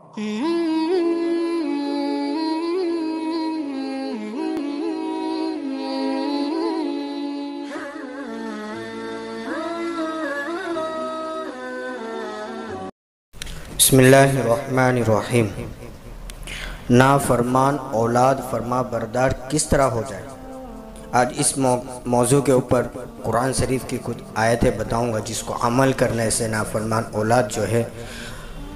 بسم اللہ الرحمن الرحیم۔ نافرمان اولاد فرما بردار کس طرح ہو جائے؟ آج اس موضوع کے اوپر قرآن شریف کی کچھ آیتیں بتاؤں گا جس کو عمل کرنے سے نافرمان اولاد جو ہے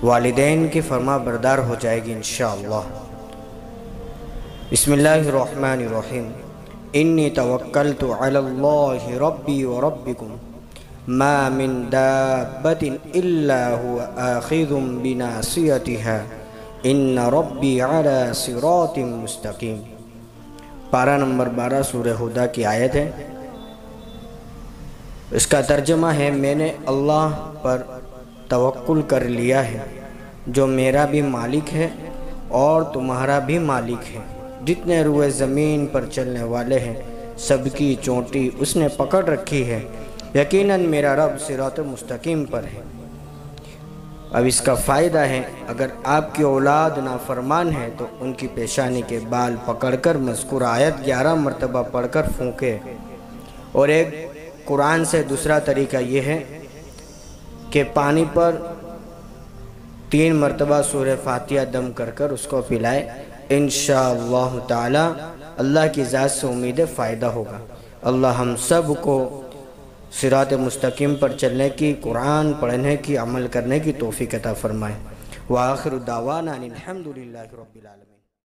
والدین کی فرما بردار ہو جائے گی انشاءاللہ۔ بسم اللہ الرحمن الرحیم۔ انی توکلت علی اللہ ربی و ربکم ما من دابت الا هو آخذ بناصیتها ان ربی علی صراط مستقیم۔ پارہ نمبر 12 سورہ ہودہ کی آیت ہے۔ اس کا ترجمہ ہے میں نے اللہ پر توکل کر لیا ہے جو میرا بھی مالک ہے اور تمہارا بھی مالک ہے، جتنے روئے زمین پر چلنے والے ہیں سب کی چونٹی اس نے پکڑ رکھی ہے، یقیناً میرا رب صراط مستقیم پر ہے۔ اب اس کا فائدہ ہے اگر آپ کی اولاد نافرمان ہے تو ان کی پیشانی کے بال پکڑ کر مذکور آیت 11 مرتبہ پڑھ کر پھونکے، اور ایک قرآن سے دوسرا طریقہ یہ ہے کہ پانی پر 3 مرتبہ سورہ فاتحہ دم کر کر اس کو پلائے، انشاءاللہ تعالی اللہ کی ذات سے امید فائدہ ہوگا۔ اللہ ہم سب کو صراط مستقیم پر چلنے کی، قرآن پڑھنے کی، عمل کرنے کی توفیق عطا فرمائے۔ وآخر دعوانا الحمدللہ رب العالمین۔